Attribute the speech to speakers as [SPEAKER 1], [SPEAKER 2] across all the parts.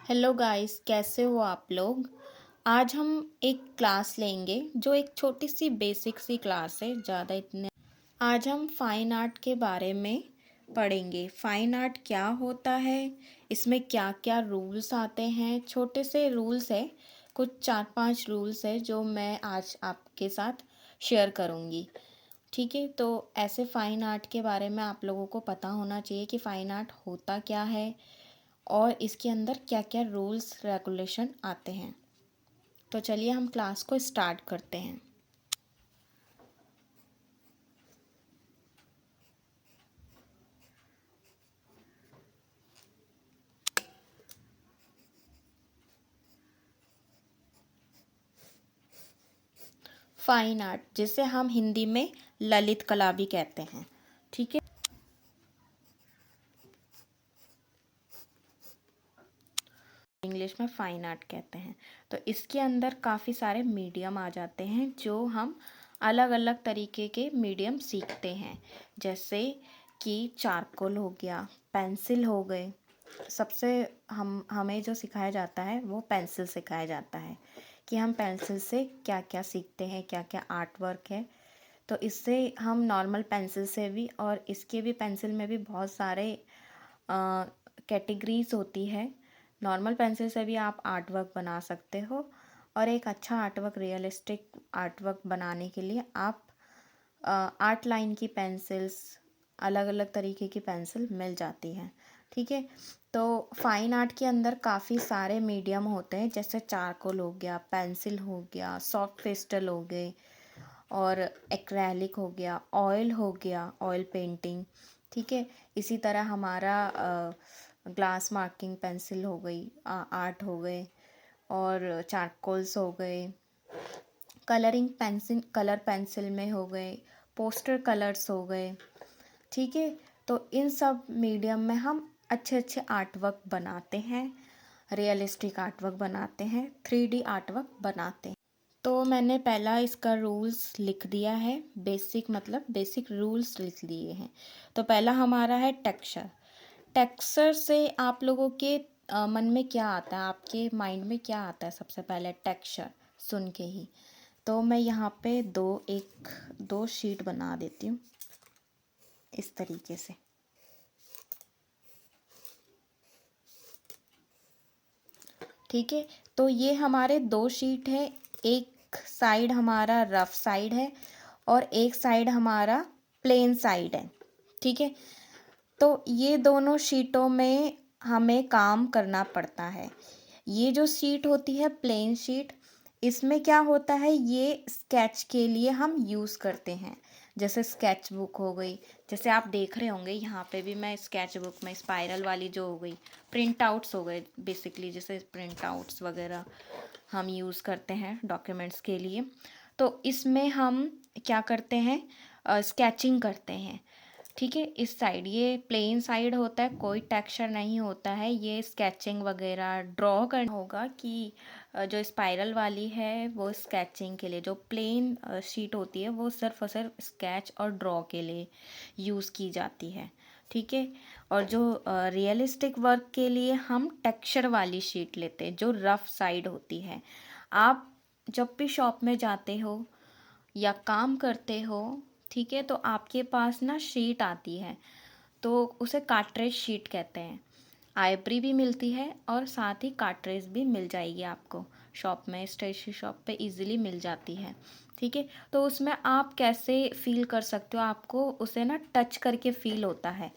[SPEAKER 1] Hello guys, कैसे हो आप लोग। आज हम एक क्लास लेंगे जो एक छोटी सी बेसिक सी क्लास है, ज़्यादा इतने। आज हम फाइन आर्ट के बारे में पढ़ेंगे। फाइन आर्ट क्या होता है, इसमें क्या क्या रूल्स आते हैं। छोटे से रूल्स है, कुछ 4-5 रूल्स है जो मैं आज आपके साथ शेयर करूँगी। ठीक है, तो ऐसे फ़ाइन आर्ट के बारे में आप लोगों को पता होना चाहिए कि फ़ाइन आर्ट होता क्या है और इसके अंदर क्या क्या रूल्स रेगुलेशन आते हैं। तो चलिए हम क्लास को स्टार्ट करते हैं। फाइन आर्ट जिसे हम हिंदी में ललित कला भी कहते हैं। ठीक है, इंग्लिश में फाइन आर्ट कहते हैं। तो इसके अंदर काफ़ी सारे मीडियम आ जाते हैं जो हम अलग अलग तरीके के मीडियम सीखते हैं, जैसे कि चारकोल हो गया, पेंसिल हो गए। सबसे हमें जो सिखाया जाता है वो पेंसिल सिखाया जाता है कि हम पेंसिल से क्या क्या सीखते हैं, क्या क्या आर्ट वर्क है। तो इससे हम नॉर्मल पेंसिल से भी और इसके भी पेंसिल में भी बहुत सारे कैटेगरीज होती है। नॉर्मल पेंसिल से भी आप आर्ट वर्क बना सकते हो और एक अच्छा art work, realistic art work बनाने के लिए आप आर्ट लाइन की पेंसिल्स, अलग अलग तरीके की पेंसिल मिल जाती हैं। ठीक है, तो फाइन आर्ट के अंदर काफ़ी सारे मीडियम होते हैं, जैसे चारकोल हो गया, पेंसिल हो गया, सॉफ्ट पेस्टल हो गए और एक्रेलिक हो गया, ऑयल हो गया, ऑयल पेंटिंग। ठीक है, इसी तरह हमारा ग्लास मार्किंग पेंसिल हो गई, आर्ट हो गए और चारकोल्स हो गए, कलरिंग पेंसिल, कलर पेंसिल में हो गए, पोस्टर कलर्स हो गए। ठीक है, तो इन सब मीडियम में हम अच्छे अच्छे आर्ट वर्क बनाते हैं, रियलिस्टिक आर्ट वर्क बनाते हैं, 3D आर्ट वर्क बनाते हैं। तो मैंने पहला इसका रूल्स लिख दिया है, बेसिक मतलब बेसिक रूल्स लिख दिए हैं। तो पहला हमारा है टेक्सचर। टेक्सचर से आप लोगों के मन में क्या आता है, आपके माइंड में क्या आता है सबसे पहले टेक्सचर सुन के ही। तो मैं यहाँ पे दो शीट बना देती हूँ इस तरीके से। ठीक है, तो ये हमारे दो शीट है। एक साइड हमारा रफ साइड है और एक साइड हमारा प्लेन साइड है। ठीक है, तो ये दोनों शीटों में हमें काम करना पड़ता है। ये जो शीट होती है प्लेन शीट, इसमें क्या होता है, ये स्केच के लिए हम यूज़ करते हैं। जैसे स्केच बुक हो गई, जैसे आप देख रहे होंगे यहाँ पे भी मैं स्केच बुक में स्पाइरल वाली जो हो गई, प्रिंट आउट्स हो गए बेसिकली, जैसे प्रिंट आउट्स वगैरह हम यूज़ करते हैं डॉक्यूमेंट्स के लिए। तो इसमें हम क्या करते हैं, स्केचिंग करते हैं। ठीक है, इस साइड ये प्लेन साइड होता है, कोई टेक्सचर नहीं होता है। ये स्केचिंग वगैरह ड्रॉ करना होगा कि जो स्पाइरल वाली है वो स्केचिंग के लिए, जो प्लेन शीट होती है वो सिर्फ और सिर्फ स्केच और ड्रॉ के लिए यूज़ की जाती है। ठीक है, और जो रियलिस्टिक वर्क के लिए हम टेक्सचर वाली शीट लेते हैं जो रफ साइड होती है। आप जब भी शॉप में जाते हो या काम करते हो, ठीक है, तो आपके पास ना शीट आती है, तो उसे कार्ट्रेज शीट कहते हैं। आइवरी भी मिलती है और साथ ही कार्ट्रेज भी मिल जाएगी आपको शॉप में, स्टेशनरी शॉप पे इजीली मिल जाती है। ठीक है, तो उसमें आप कैसे फील कर सकते हो, आपको उसे ना टच करके फील होता है।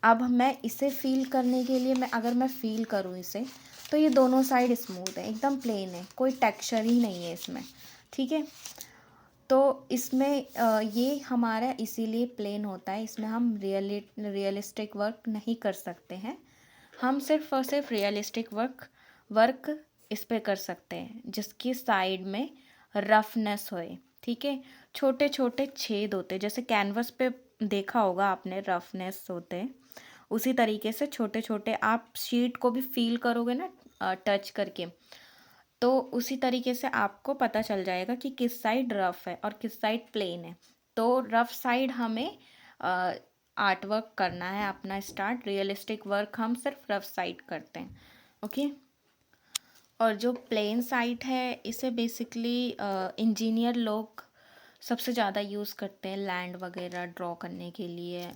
[SPEAKER 1] अब मैं इसे फील करने के लिए, अगर मैं फील करूँ इसे, तो ये दोनों साइड स्मूथ है, एकदम प्लेन है, कोई टेक्सचर ही नहीं है इसमें। ठीक है, तो इसमें ये हमारा इसीलिए प्लेन होता है, इसमें हम रियलिस्टिक वर्क नहीं कर सकते हैं। हम सिर्फ और सिर्फ रियलिस्टिक वर्क इस पे कर सकते हैं जिसकी साइड में रफनेस होए। ठीक है, छोटे छोटे छेद होते हैं, जैसे कैनवस पे देखा होगा आपने रफनेस होते हैं, उसी तरीके से छोटे छोटे आप शीट को भी फील करोगे ना टच करके, तो उसी तरीके से आपको पता चल जाएगा कि किस साइड रफ है और किस साइड प्लेन है। तो रफ साइड हमें आर्ट वर्क करना है अपना स्टार्ट, रियलिस्टिक वर्क हम सिर्फ रफ साइड करते हैं। ओके, और जो प्लेन साइड है इसे बेसिकली इंजीनियर लोग सबसे ज़्यादा यूज़ करते हैं लैंड वगैरह ड्रॉ करने के लिए,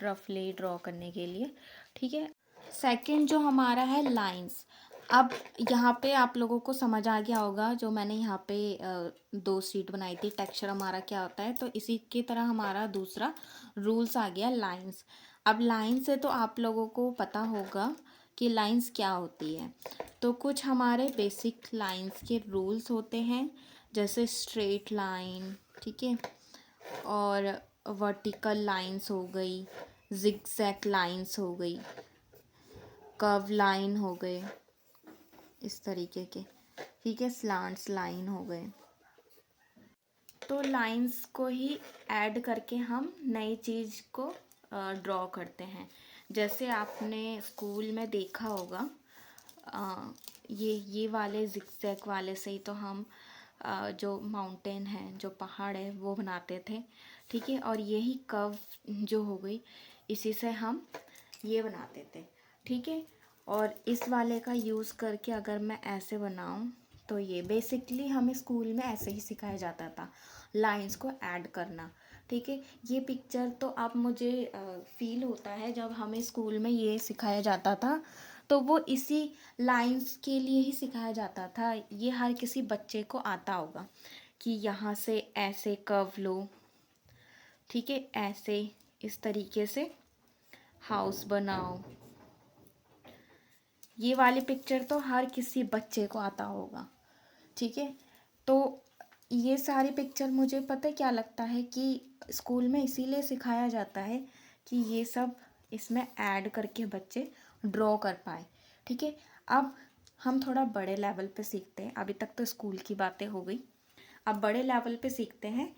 [SPEAKER 1] रफली ड्रॉ करने के लिए। ठीक है। सेकंड जो हमारा है लाइंस। अब यहाँ पे आप लोगों को समझ आ गया होगा, जो मैंने यहाँ पे दो शीट बनाई थी, टेक्सचर हमारा क्या होता है, तो इसी की तरह हमारा दूसरा रूल्स आ गया लाइंस। अब लाइन से तो आप लोगों को पता होगा कि लाइंस क्या होती है। तो कुछ हमारे बेसिक लाइंस के रूल्स होते हैं, जैसे स्ट्रेट लाइन, ठीक है, और वर्टिकल लाइंस हो गई, जिगजैग लाइंस हो गई, कर्व लाइन हो गए इस तरीके के, ठीक है, स्लांट्स लाइन हो गए। तो लाइंस को ही ऐड करके हम नई चीज़ को ड्रॉ करते हैं। जैसे आपने स्कूल में देखा होगा, ये वाले जिगजैग वाले से ही तो हम जो माउंटेन है, जो पहाड़ है, वो बनाते थे, ठीक है। और यही कर्व जो हो गई, इसी से हम ये बनाते थे, ठीक है। और इस वाले का यूज़ करके अगर मैं ऐसे बनाऊं तो ये बेसिकली हमें स्कूल में ऐसे ही सिखाया जाता था, लाइंस को ऐड करना, ठीक है। ये पिक्चर तो अब मुझे फील होता है जब हमें स्कूल में ये सिखाया जाता था, तो वो इसी लाइंस के लिए ही सिखाया जाता था। ये हर किसी बच्चे को आता होगा कि यहाँ से ऐसे कर्व लो, ठीक है, ऐसे इस तरीके से हाउस बनाओ। ये वाली पिक्चर तो हर किसी बच्चे को आता होगा, ठीक है। तो ये सारी पिक्चर मुझे पता है क्या लगता है कि स्कूल में इसीलिए सिखाया जाता है कि ये सब इसमें ऐड करके बच्चे ड्रॉ कर पाए, ठीक है। अब हम थोड़ा बड़े लेवल पे सीखते हैं, अभी तक तो स्कूल की बातें हो गई, अब बड़े लेवल पे सीखते हैं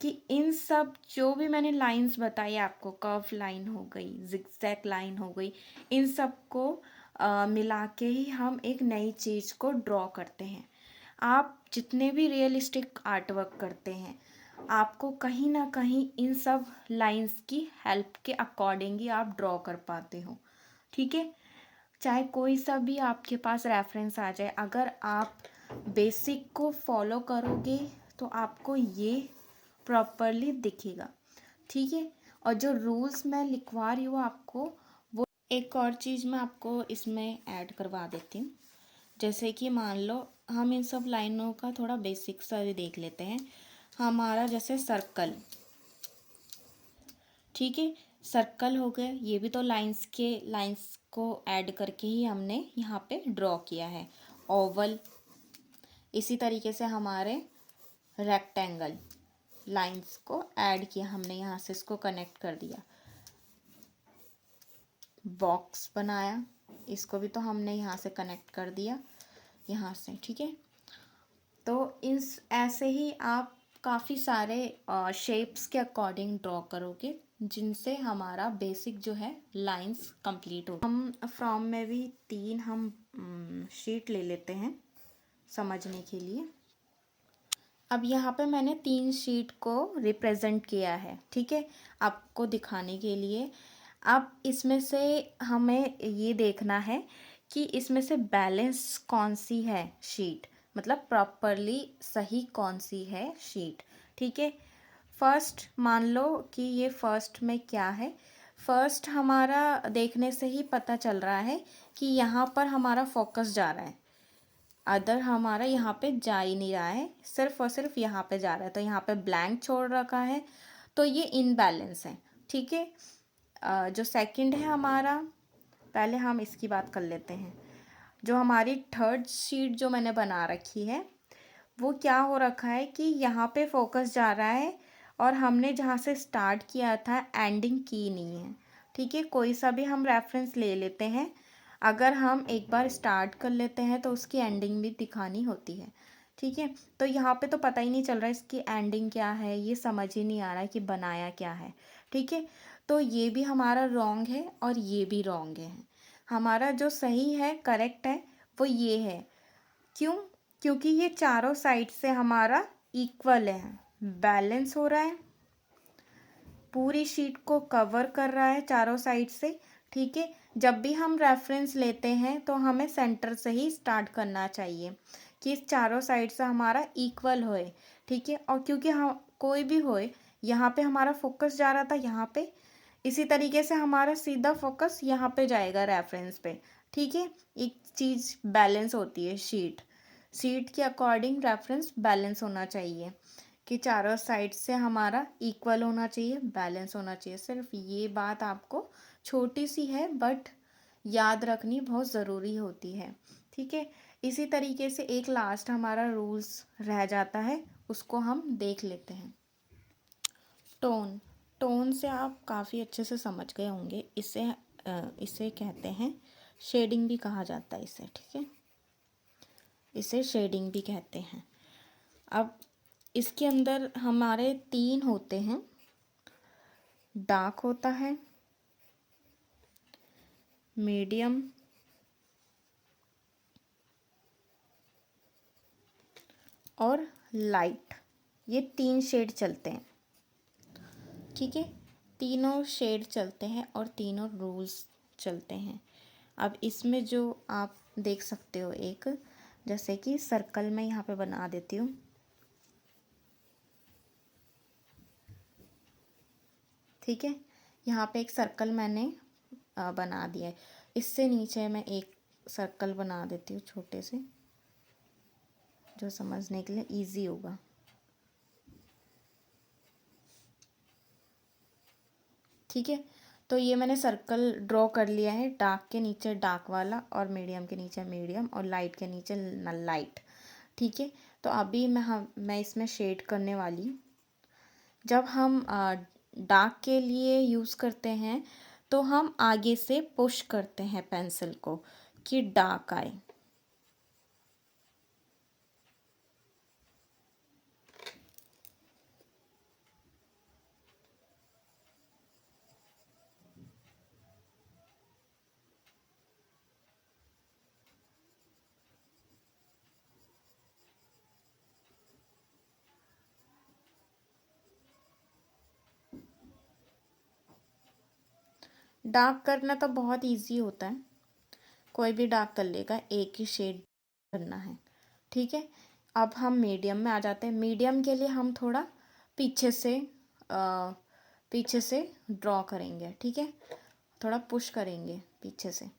[SPEAKER 1] कि इन सब जो भी मैंने लाइंस बताई आपको, कर्व लाइन हो गई, जिगजैग लाइन हो गई, इन सब को मिला के ही हम एक नई चीज़ को ड्रॉ करते हैं। आप जितने भी रियलिस्टिक आर्ट वर्क करते हैं, आपको कहीं ना कहीं इन सब लाइंस की हेल्प के अकॉर्डिंग ही आप ड्रॉ कर पाते हो, ठीक है। चाहे कोई सा भी आपके पास रेफरेंस आ जाए, अगर आप बेसिक को फॉलो करोगे तो आपको ये प्रॉपरली दिखेगा, ठीक है। और जो रूल्स मैं लिखवा रही हूँ आपको, वो एक और चीज़ मैं आपको इसमें ऐड करवा देती हूँ। जैसे कि मान लो हम इन सब लाइनों का थोड़ा बेसिक सा भी देख लेते हैं। हमारा जैसे सर्कल, ठीक है, सर्कल हो गए, ये भी तो लाइंस को ऐड करके ही हमने यहाँ पे ड्रॉ किया है। ओवल, इसी तरीके से हमारे रेक्टेंगल, लाइंस को ऐड किया हमने, यहाँ से इसको कनेक्ट कर दिया। बॉक्स बनाया, इसको भी तो हमने यहाँ से कनेक्ट कर दिया, यहाँ से, ठीक है। तो इस ऐसे ही आप काफ़ी सारे शेप्स के अकॉर्डिंग ड्रॉ करोगे, जिनसे हमारा बेसिक जो है लाइंस कंप्लीट हो। हम फ्रॉम में भी 3 हम शीट ले लेते हैं समझने के लिए। अब यहाँ पे मैंने 3 शीट को रिप्रेजेंट किया है, ठीक है, आपको दिखाने के लिए। अब इसमें से हमें ये देखना है कि इसमें से बैलेंस कौन सी है शीट, मतलब प्रॉपरली सही कौन सी है शीट, ठीक है। फर्स्ट मान लो कि ये फर्स्ट में क्या है, फर्स्ट हमारा देखने से ही पता चल रहा है कि यहाँ पर हमारा फोकस जा रहा है, अदर हमारा यहाँ पे जा ही नहीं रहा है, सिर्फ और सिर्फ यहाँ पे जा रहा है, तो यहाँ पे ब्लैंक छोड़ रखा है, तो ये इनबैलेंस है, ठीक है। जो सेकंड है हमारा, पहले हम इसकी बात कर लेते हैं। जो हमारी थर्ड शीट जो मैंने बना रखी है, वो क्या हो रखा है कि यहाँ पे फोकस जा रहा है, और हमने जहाँ से स्टार्ट किया था एंडिंग की नहीं है, ठीक है। कोई सा भी हम रेफरेंस ले लेते हैं, अगर हम एक बार स्टार्ट कर लेते हैं तो उसकी एंडिंग भी दिखानी होती है, ठीक है। तो यहाँ पे तो पता ही नहीं चल रहा है इसकी एंडिंग क्या है, ये समझ ही नहीं आ रहा है कि बनाया क्या है, ठीक है। तो ये भी हमारा रॉन्ग है और ये भी रॉन्ग है। हमारा जो सही है, करेक्ट है, वो ये है। क्यों? क्योंकि ये चारों साइड से हमारा इक्वल है, बैलेंस हो रहा है, पूरी शीट को कवर कर रहा है चारों साइड से, ठीक है। जब भी हम रेफरेंस लेते हैं तो हमें सेंटर से ही स्टार्ट करना चाहिए कि इस चारों साइड से हमारा इक्वल होए। ठीक है, और क्योंकि हम कोई भी होए, यहाँ पे हमारा फोकस जा रहा था यहाँ पे, इसी तरीके से हमारा सीधा फोकस यहाँ पे जाएगा रेफरेंस पे। ठीक है, एक चीज़ बैलेंस होती है, शीट शीट के अकॉर्डिंग रेफरेंस बैलेंस होना चाहिए कि चारों साइड से हमारा इक्वल होना चाहिए, बैलेंस होना चाहिए। सिर्फ ये बात आपको छोटी सी है बट याद रखनी बहुत ज़रूरी होती है। ठीक है, इसी तरीके से एक लास्ट हमारा रूल्स रह जाता है, उसको हम देख लेते हैं। टोन टोन से आप काफ़ी अच्छे से समझ गए होंगे। इसे कहते हैं शेडिंग भी कहा जाता है इसे। ठीक है, इसे शेडिंग भी कहते हैं। अब इसके अंदर हमारे 3 होते हैं, डार्क होता है, मीडियम और लाइट। ये 3 शेड चलते हैं। ठीक है, तीनों शेड चलते हैं और तीनों रूल्स चलते हैं। अब इसमें जो आप देख सकते हो, एक जैसे कि सर्कल मैं यहाँ पे बना देती हूँ। ठीक है, यहाँ पे एक सर्कल मैंने बना दिया है। इससे नीचे मैं एक सर्कल बना देती हूँ छोटे से, जो समझने के लिए इजी होगा। ठीक है, तो ये मैंने सर्कल ड्रॉ कर लिया है, डार्क के नीचे डार्क वाला और मीडियम के नीचे मीडियम और लाइट के नीचे लाइट। ठीक है, तो अभी मैं इसमें शेड करने वाली हूँ। जब हम डार्क के लिए यूज़ करते हैं तो हम आगे से पुश करते हैं पेंसिल को कि डार्क आए। डार्क करना तो बहुत इजी होता है, कोई भी डार्क कर लेगा, एक ही शेड करना है। ठीक है, अब हम मीडियम में आ जाते हैं। मीडियम के लिए हम थोड़ा पीछे से पीछे से ड्रॉ करेंगे। ठीक है, थोड़ा पुश करेंगे पीछे से,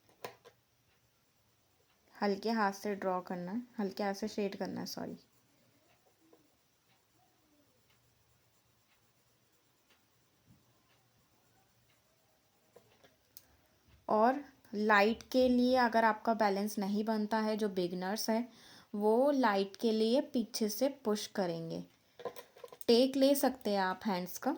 [SPEAKER 1] हल्के हाथ से ड्रॉ करना है, हल्के हाथ से शेड करना है, सॉरी। और लाइट के लिए अगर आपका बैलेंस नहीं बनता है, जो बिगनर्स है वो लाइट के लिए पीछे से पुश करेंगे। टेक ले सकते हैं आप हैंड्स का।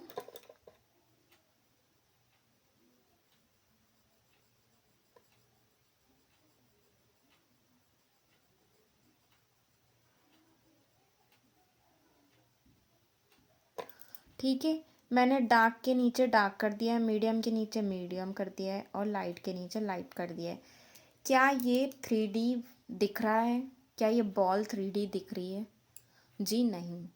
[SPEAKER 1] ठीक है, मैंने डार्क के नीचे डार्क कर दिया है, मीडियम के नीचे मीडियम कर दिया है और लाइट के नीचे लाइट कर दिया है। क्या ये 3D दिख रहा है? क्या ये बॉल 3D दिख रही है? जी नहीं,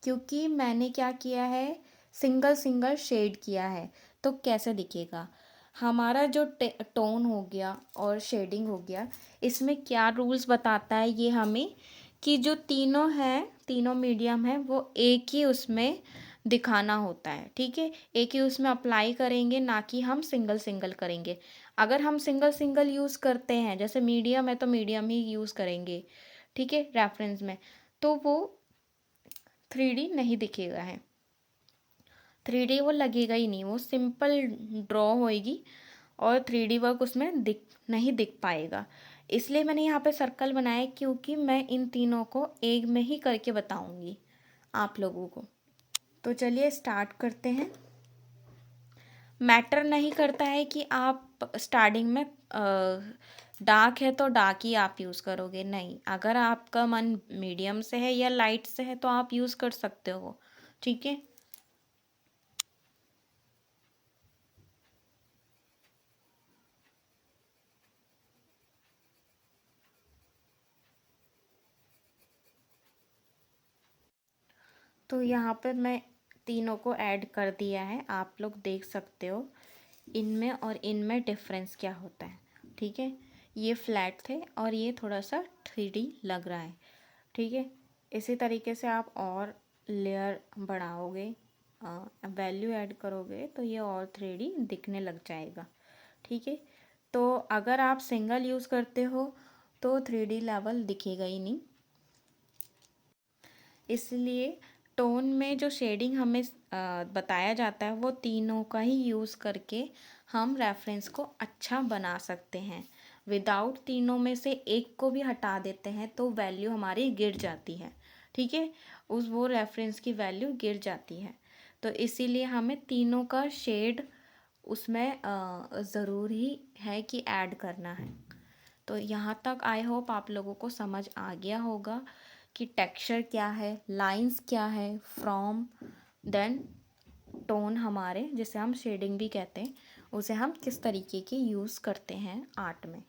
[SPEAKER 1] क्योंकि मैंने क्या किया है, सिंगल सिंगल शेड किया है। तो कैसे दिखेगा? हमारा जो टोन हो गया और शेडिंग हो गया, इसमें क्या रूल्स बताता है ये हमें, कि जो तीनों हैं, तीनों मीडियम है, वो एक ही उसमें दिखाना होता है। ठीक है, एक ही उसमें अप्लाई करेंगे, ना कि हम सिंगल सिंगल करेंगे। अगर हम सिंगल सिंगल यूज़ करते हैं, जैसे मीडियम है तो मीडियम ही यूज़ करेंगे, ठीक है, रेफरेंस में, तो वो 3D नहीं दिखेगा है। 3D वो लगेगा ही नहीं, वो सिंपल ड्रॉ होएगी और 3D वर्क उसमें नहीं दिख पाएगा। इसलिए मैंने यहाँ पे सर्कल बनाया, क्योंकि मैं इन तीनों को एक में ही करके बताऊँगी आप लोगों को। तो चलिए स्टार्ट करते हैं। मैटर नहीं करता है कि आप स्टार्टिंग में डार्क है तो डार्क ही आप यूज़ करोगे, नहीं। अगर आपका मन मीडियम से है या लाइट से है तो आप यूज़ कर सकते हो। ठीक है, तो यहाँ पे मैं तीनों को ऐड कर दिया है, आप लोग देख सकते हो इनमें और इनमें डिफरेंस क्या होता है। ठीक है, ये फ्लैट थे और ये थोड़ा सा 3D लग रहा है। ठीक है, इसी तरीके से आप और लेयर बढ़ाओगे, वैल्यू ऐड करोगे तो ये और 3D दिखने लग जाएगा। ठीक है, तो अगर आप सिंगल यूज़ करते हो तो 3D लेवल दिखेगा ही नहीं। इसलिए टोन में जो शेडिंग हमें बताया जाता है वो तीनों का ही यूज़ करके हम रेफरेंस को अच्छा बना सकते हैं। विदाउट तीनों में से एक को भी हटा देते हैं तो वैल्यू हमारी गिर जाती है। ठीक है, वो रेफरेंस की वैल्यू गिर जाती है। तो इसीलिए हमें तीनों का शेड उसमें ज़रूरी है कि ऐड करना है। तो यहाँ तक आई होप आप लोगों को समझ आ गया होगा कि टेक्सचर क्या है, लाइंस क्या है, फ्रॉम, देन टोन हमारे, जिसे हम शेडिंग भी कहते हैं, उसे हम किस तरीके की यूज़ करते हैं आर्ट में।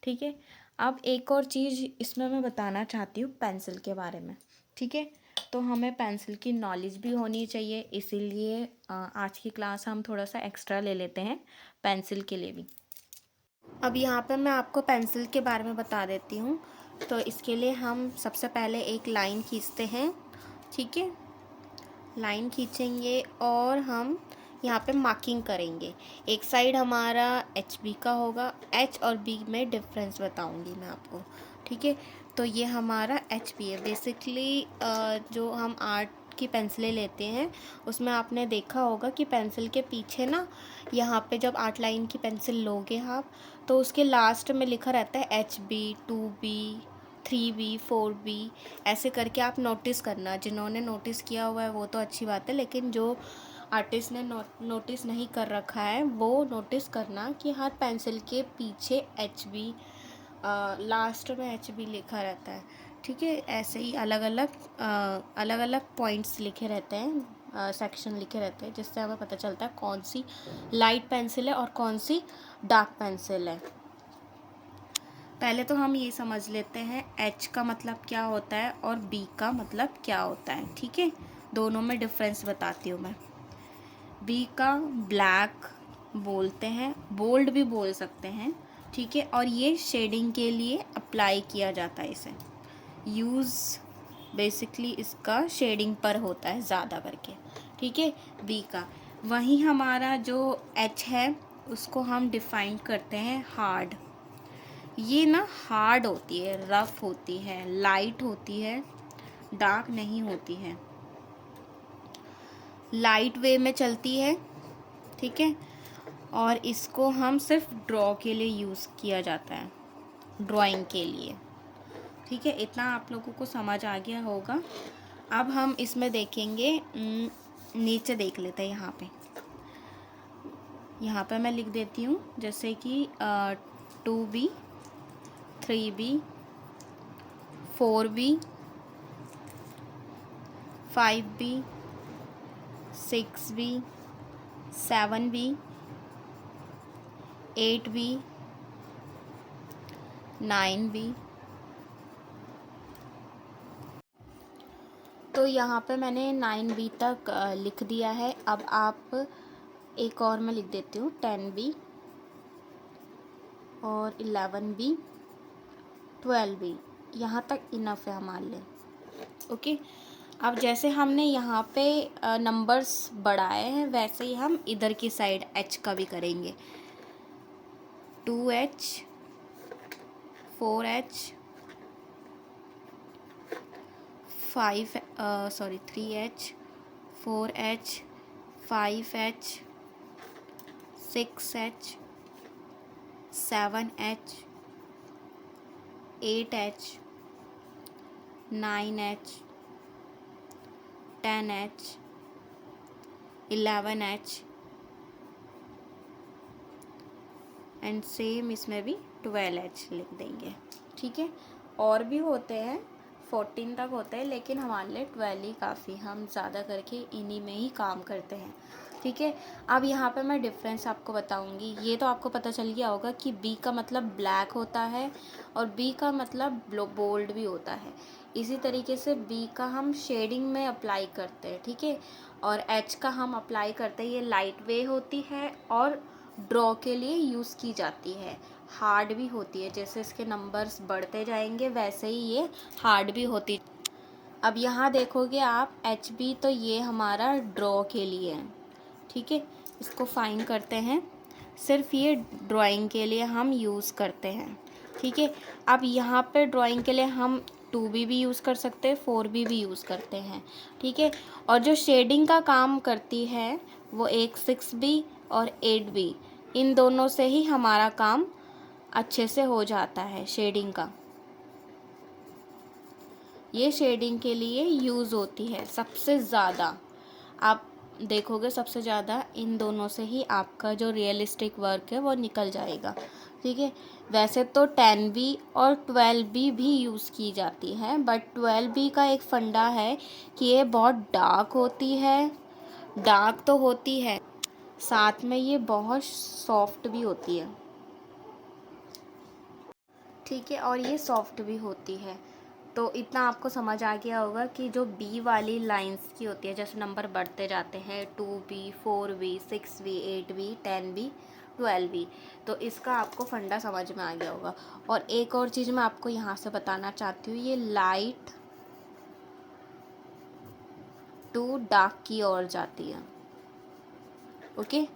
[SPEAKER 1] ठीक है, अब एक और चीज़ इसमें मैं बताना चाहती हूँ पेंसिल के बारे में। ठीक है, तो हमें पेंसिल की नॉलेज भी होनी चाहिए, इसीलिए आज की क्लास हम थोड़ा सा एक्स्ट्रा ले लेते हैं पेंसिल के लिए भी। अब यहाँ पे मैं आपको पेंसिल के बारे में बता देती हूँ। तो इसके लिए हम सबसे पहले एक लाइन खींचते हैं। ठीक है, लाइन खींचेंगे और हम यहाँ पे मार्किंग करेंगे। एक साइड हमारा HB का होगा, H और B में डिफरेंस बताऊँगी मैं आपको। ठीक है, तो ये हमारा HB है। बेसिकली जो हम आर्ट की पेंसिलें लेते हैं उसमें आपने देखा होगा कि पेंसिल के पीछे ना, यहाँ पे जब आर्ट लाइन की पेंसिल लोगे आप तो उसके लास्ट में लिखा रहता है HB, 2B, 3B, 4B, ऐसे करके आप नोटिस करना। जिन्होंने नोटिस किया हुआ है वो तो अच्छी बात है, लेकिन जो आर्टिस्ट ने नोटिस नहीं कर रखा है वो नोटिस करना कि हर पेंसिल के पीछे HB, लास्ट में HB लिखा रहता है। ठीक है, ऐसे ही अलग अलग पॉइंट्स लिखे रहते हैं, सेक्शन लिखे रहते हैं, जिससे हमें पता चलता है कौन सी लाइट पेंसिल है और कौन सी डार्क पेंसिल है। पहले तो हम ये समझ लेते हैं H का मतलब क्या होता है और B का मतलब क्या होता है। ठीक है, दोनों में डिफरेंस बताती हूँ मैं। B का ब्लैक बोलते हैं, बोल्ड भी बोल सकते हैं। ठीक है, और ये शेडिंग के लिए अप्लाई किया जाता है। इसे यूज़ बेसिकली इसका शेडिंग पर होता है ज़्यादा करके। ठीक है, B का। वहीं हमारा जो H है उसको हम डिफाइन करते हैं हार्ड। ये ना हार्ड होती है, रफ होती है, लाइट होती है, डार्क नहीं होती है, लाइट वे में चलती है। ठीक है, और इसको हम सिर्फ ड्रॉ के लिए यूज़ किया जाता है, ड्राइंग के लिए। ठीक है, इतना आप लोगों को समझ आ गया होगा। अब हम इसमें देखेंगे, नीचे देख लेते हैं। यहाँ पे मैं लिख देती हूँ जैसे कि 2B, 3B, 4B, 5B, 6B, 7B, 8B, 9B। तो यहाँ पे मैंने 9B तक लिख दिया है। अब आप एक और मैं लिख देती हूँ 10B और 11B, 12B। यहाँ तक इनफ है हमारे लिए। ओके, अब जैसे हमने यहाँ पे नंबर्स बढ़ाए हैं वैसे ही हम इधर की साइड H का भी करेंगे। 2H, 4H, 3H, 4H, 5H, 6H, 7H, 8H, 9H, 10H, 11H and same इसमें भी 12H लिख देंगे। ठीक है, और भी होते हैं, 14 तक होते हैं, लेकिन हमारे लिए 12 ही काफ़ी, हम ज़्यादा करके इन्हीं में ही काम करते हैं। ठीक है, अब यहाँ पे मैं डिफरेंस आपको बताऊँगी। ये तो आपको पता चल गया होगा कि B का मतलब ब्लैक होता है और B का मतलब बोल्ड भी होता है। इसी तरीके से B का हम शेडिंग में अप्लाई करते हैं। ठीक है, और H का हम अप्लाई करते हैं, ये लाइट वे होती है और ड्रॉ के लिए यूज़ की जाती है। हार्ड भी होती है, जैसे इसके नंबर्स बढ़ते जाएंगे वैसे ही ये हार्ड भी होती। अब यहाँ देखोगे आप HB, तो ये हमारा ड्रॉ के लिए है, ठीक है। इसको फाइन करते हैं, सिर्फ ये ड्राइंग के लिए हम यूज़ करते हैं, ठीक है। अब यहाँ पे ड्राइंग के लिए हम 2B भी यूज़ कर सकते हैं, 4B भी यूज़ करते हैं, ठीक है। और जो शेडिंग का काम करती है वो एक 6B और 8B, इन दोनों से ही हमारा काम अच्छे से हो जाता है शेडिंग का। ये शेडिंग के लिए यूज़ होती है सबसे ज़्यादा। आप देखोगे सबसे ज़्यादा इन दोनों से ही आपका जो रियलिस्टिक वर्क है वो निकल जाएगा, ठीक है। वैसे तो 10B और 12B भी यूज़ की जाती है, बट 12B का एक फंडा है कि ये बहुत डार्क होती है, डार्क तो होती है, साथ में ये बहुत सॉफ्ट भी होती है, ठीक है। और ये सॉफ्ट भी होती है। तो इतना आपको समझ आ गया होगा कि जो B वाली लाइंस की होती है, जैसे नंबर बढ़ते जाते हैं 2B 4B 6B 8B 10B 12B, तो इसका आपको फंडा समझ में आ गया होगा। और एक और चीज़ मैं आपको यहाँ से बताना चाहती हूँ, ये लाइट टू डार्क की ओर जाती है, ओके।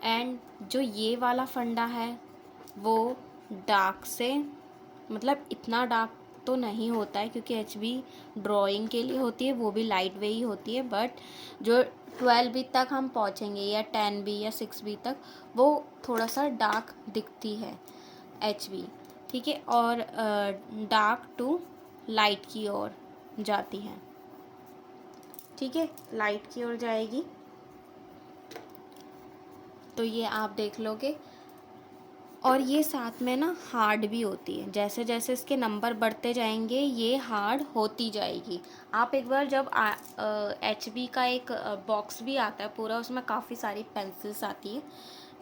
[SPEAKER 1] एंड जो ये वाला फंडा है वो डार्क से, मतलब इतना डार्क तो नहीं होता है क्योंकि HB ड्राइंग के लिए होती है, वो भी लाइट वे ही होती है, बट जो 12B तक हम पहुँचेंगे या 10B या 6B तक, वो थोड़ा सा डार्क दिखती है HB, ठीक है। और डार्क टू लाइट की ओर जाती है, ठीक है, लाइट की ओर जाएगी। तो ये आप देख लोगे। और ये साथ में ना हार्ड भी होती है, जैसे जैसे इसके नंबर बढ़ते जाएंगे ये हार्ड होती जाएगी। आप एक बार जब HB का एक बॉक्स भी आता है पूरा, उसमें काफ़ी सारी पेंसिल्स आती है,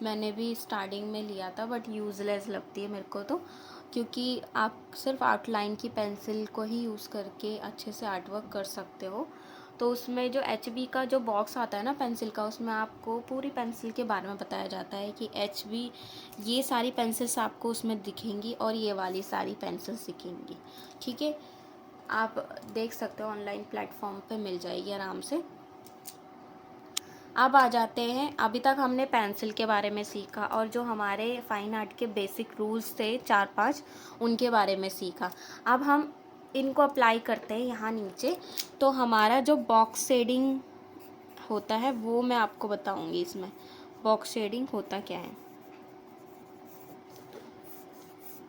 [SPEAKER 1] मैंने भी स्टार्टिंग में लिया था बट यूज़लेस लगती है मेरे को तो, क्योंकि आप सिर्फ आउटलाइन की पेंसिल को ही यूज़ करके अच्छे से आर्ट वर्क कर सकते हो। तो उसमें जो HB का जो बॉक्स आता है ना पेंसिल का, उसमें आपको पूरी पेंसिल के बारे में बताया जाता है कि HB, ये सारी पेंसिल्स आपको उसमें दिखेंगी और ये वाली सारी पेंसिल्स दिखेंगी, ठीक है। आप देख सकते हो ऑनलाइन प्लेटफॉर्म पे मिल जाएगी आराम से। अब आ जाते हैं, अभी तक हमने पेंसिल के बारे में सीखा और जो हमारे फाइन आर्ट के बेसिक रूल्स थे 4-5, उनके बारे में सीखा। अब हम इनको अप्लाई करते हैं यहाँ नीचे। तो हमारा जो बॉक्स शेडिंग होता है वो मैं आपको बताऊंगी। इसमें बॉक्स शेडिंग होता क्या है,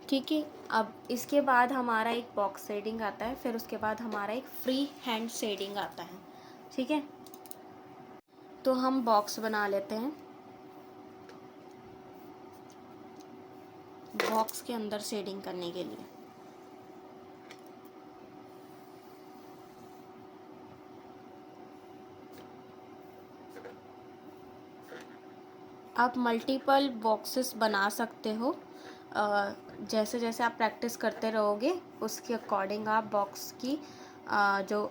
[SPEAKER 1] ठीक है। अब इसके बाद हमारा एक बॉक्स शेडिंग आता है, फिर उसके बाद हमारा एक फ्री हैंड शेडिंग आता है, ठीक है। तो हम बॉक्स बना लेते हैं, बॉक्स के अंदर शेडिंग करने के लिए। आप मल्टीपल बॉक्सेस बना सकते हो, जैसे जैसे आप प्रैक्टिस करते रहोगे उसके अकॉर्डिंग आप बॉक्स की जो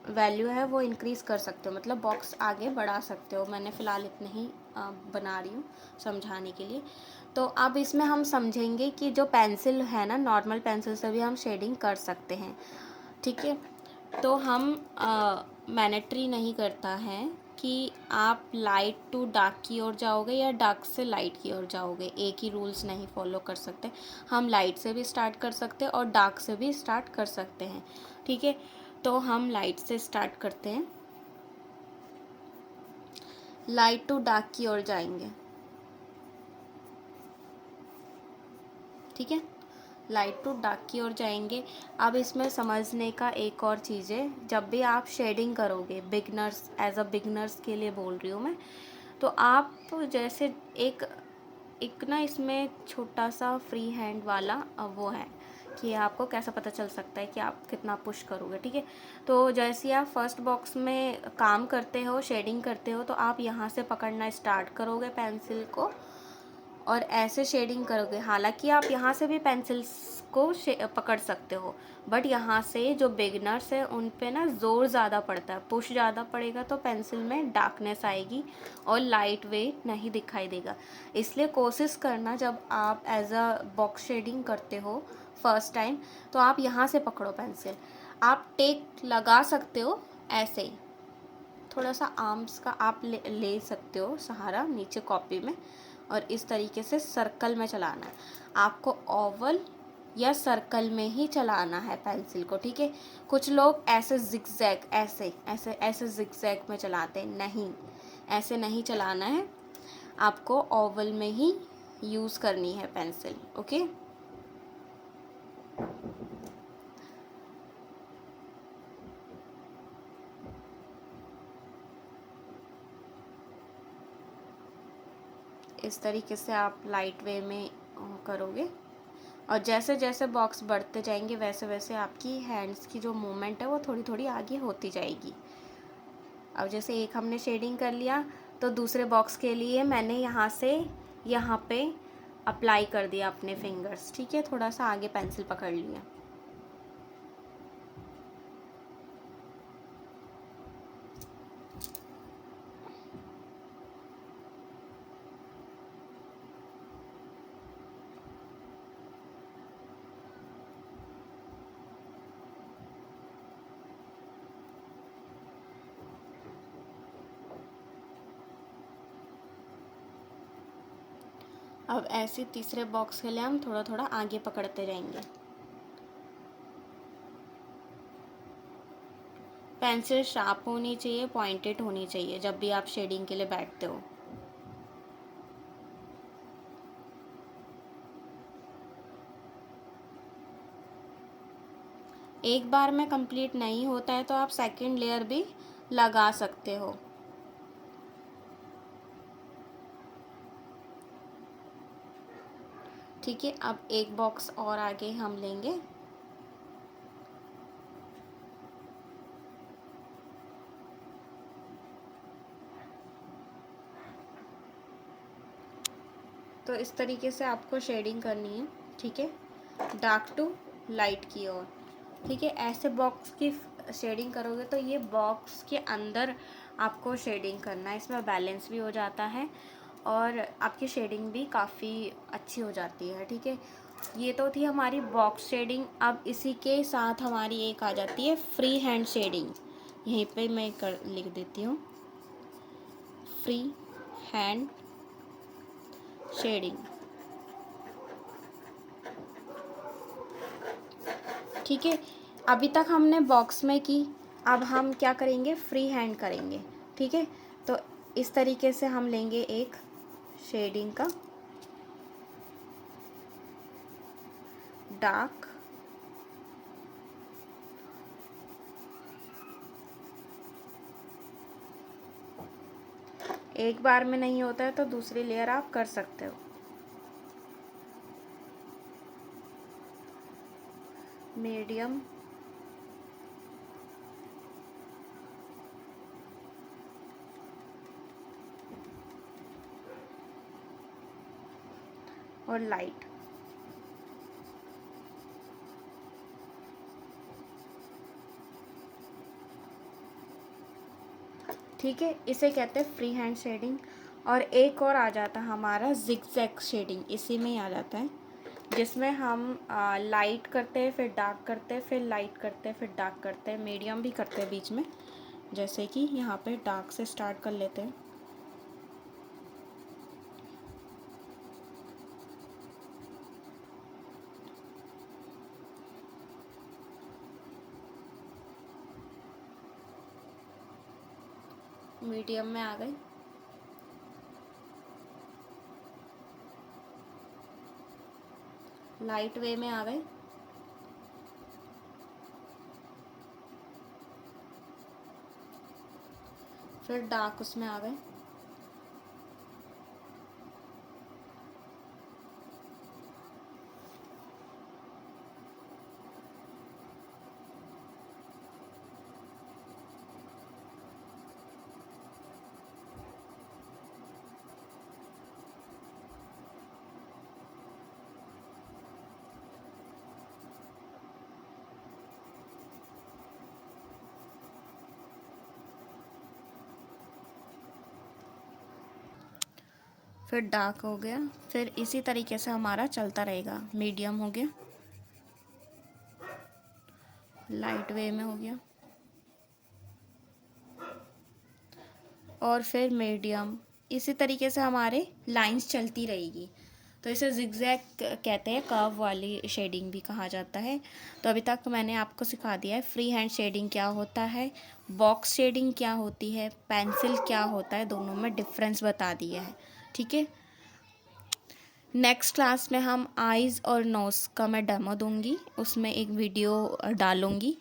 [SPEAKER 1] वैल्यू है वो इंक्रीज़ कर सकते हो, मतलब बॉक्स आगे बढ़ा सकते हो। मैंने फ़िलहाल इतने ही बना रही हूँ समझाने के लिए। तो अब इसमें हम समझेंगे कि जो पेंसिल है ना, नॉर्मल पेंसिल से भी हम शेडिंग कर सकते हैं, ठीक है। तो हम मैनेटरी नहीं करता है कि आप लाइट टू डार्क की ओर जाओगे या डार्क से लाइट की ओर जाओगे, एक ही रूल्स नहीं फॉलो कर सकते। हम लाइट से भी स्टार्ट कर सकते हैं और डार्क से भी स्टार्ट कर सकते हैं, ठीक है। तो हम लाइट से स्टार्ट करते हैं, लाइट टू डार्क की ओर जाएंगे, ठीक है, लाइट टू डार्क की ओर जाएंगे। अब इसमें समझने का एक और चीज़ है, जब भी आप शेडिंग करोगे, बिगनर्स, एज अ बिगनर्स के लिए बोल रही हूँ मैं, तो आप जैसे एक एक ना इसमें छोटा सा फ्री हैंड वाला वो है कि आपको कैसा पता चल सकता है कि आप कितना पुश करोगे, ठीक है। तो जैसे आप फर्स्ट बॉक्स में काम करते हो, शेडिंग करते हो, तो आप यहाँ से पकड़ना स्टार्ट करोगे पेंसिल को और ऐसे शेडिंग करोगे। हालांकि आप यहाँ से भी पेंसिल्स को पकड़ सकते हो, बट यहाँ से जो बिगिनर्स है उन पे ना ज़ोर ज़्यादा पड़ता है, पुश ज़्यादा पड़ेगा तो पेंसिल में डार्कनेस आएगी और लाइट वेट नहीं दिखाई देगा। इसलिए कोशिश करना जब आप एज अ बॉक्स शेडिंग करते हो फर्स्ट टाइम, तो आप यहाँ से पकड़ो पेंसिल। आप टेक लगा सकते हो ऐसे ही, थोड़ा सा आर्म्स का आप ले सकते हो सहारा नीचे कॉपी में, और इस तरीके से सर्कल में चलाना है आपको। ओवल या सर्कल में ही चलाना है पेंसिल को, ठीक है। कुछ लोग ऐसे जिगजैग ऐसे ऐसे ऐसे जिगजैग में चलाते हैं, नहीं, ऐसे नहीं चलाना है आपको, ओवल में ही यूज़ करनी है पेंसिल, ओके। इस तरीके से आप लाइट वे में करोगे, और जैसे जैसे बॉक्स बढ़ते जाएंगे वैसे वैसे आपकी हैंड्स की जो मूवमेंट है वो थोड़ी थोड़ी आगे होती जाएगी। अब जैसे एक हमने शेडिंग कर लिया, तो दूसरे बॉक्स के लिए मैंने यहाँ से यहाँ पे अप्लाई कर दिया अपने फिंगर्स, ठीक है, थोड़ा सा आगे पेंसिल पकड़ लिया। अब ऐसे तीसरे बॉक्स के लिए हम थोड़ा थोड़ा आगे पकड़ते जाएंगे। पेंसिल शार्प होनी चाहिए, पॉइंटेड होनी चाहिए जब भी आप शेडिंग के लिए बैठते हो। एक बार में कंप्लीट नहीं होता है तो आप सेकंड लेयर भी लगा सकते हो। ठीक है, अब एक बॉक्स और आगे हम लेंगे। तो इस तरीके से आपको शेडिंग करनी है, ठीक है, डार्क टू लाइट की ओर, ठीक है। ऐसे बॉक्स की शेडिंग करोगे तो ये बॉक्स के अंदर आपको शेडिंग करना है, इसमें बैलेंस भी हो जाता है और आपकी शेडिंग भी काफ़ी अच्छी हो जाती है, ठीक है। ये तो थी हमारी बॉक्स शेडिंग। अब इसी के साथ हमारी एक आ जाती है फ्री हैंड शेडिंग। यहीं पे मैं लिख देती हूँ, फ्री हैंड शेडिंग, ठीक है। अभी तक हमने बॉक्स में की, अब हम क्या करेंगे, फ्री हैंड करेंगे, ठीक है। तो इस तरीके से हम लेंगे एक शेडिंग का डार्क, एक बार में नहीं होता है तो दूसरी लेयर आप कर सकते हो। मीडियम, और लाइट, ठीक है। इसे कहते हैं फ्री हैंड शेडिंग। और एक और आ जाता है हमारा जिगजैग शेडिंग, इसी में ही आ जाता है, जिसमें हम लाइट करते हैं, फिर डार्क करते हैं, फिर लाइट करते हैं, फिर डार्क करते हैं, मीडियम भी करते हैं बीच में। जैसे कि यहाँ पे डार्क से स्टार्ट कर लेते हैं, मीडियम में आ गए, लाइट वे में आ गए, फिर डार्क उसमें आ गए, फिर डार्क हो गया, फिर इसी तरीके से हमारा चलता रहेगा। मीडियम हो गया, लाइट वे में हो गया, और फिर मीडियम। इसी तरीके से हमारे लाइंस चलती रहेगी। तो इसे जिगजैग कहते हैं, कर्व वाली शेडिंग भी कहा जाता है। तो अभी तक मैंने आपको सिखा दिया है फ्री हैंड शेडिंग क्या होता है, बॉक्स शेडिंग क्या होती है, पेंसिल क्या होता है, दोनों में डिफरेंस बता दिया है। ठीक है, नेक्स्ट क्लास में हम आइज़ और नोज़ का मैं डेमो दूंगी, उसमें एक वीडियो डालूंगी।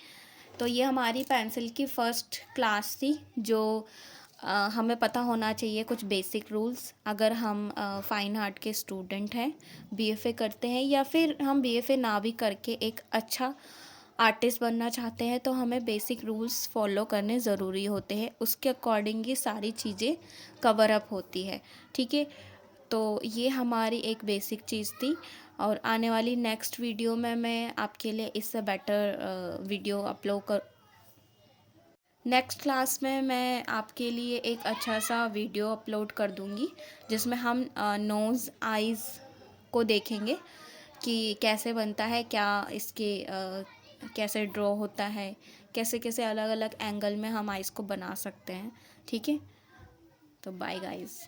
[SPEAKER 1] तो ये हमारी पेंसिल की फर्स्ट क्लास थी, जो हमें पता होना चाहिए कुछ बेसिक रूल्स। अगर हम फ़ाइन आर्ट के स्टूडेंट हैं, बीएफए करते हैं, या फिर हम बीएफए ना भी करके एक अच्छा आर्टिस्ट बनना चाहते हैं, तो हमें बेसिक रूल्स फॉलो करने ज़रूरी होते हैं। उसके अकॉर्डिंग ही सारी चीज़ें कवर अप होती है। ठीक है, तो ये हमारी एक बेसिक चीज़ थी, और आने वाली नेक्स्ट वीडियो में मैं आपके लिए इससे बेटर वीडियो अपलोड कर नेक्स्ट क्लास में मैं आपके लिए एक अच्छा सा वीडियो अपलोड कर दूंगी, जिसमें हम नोज़ आइज़ को देखेंगे कि कैसे बनता है, क्या इसके कैसे ड्रॉ होता है, कैसे कैसे अलग अलग एंगल में हम आइज़ को बना सकते हैं। ठीक है, तो बाय गाइज़।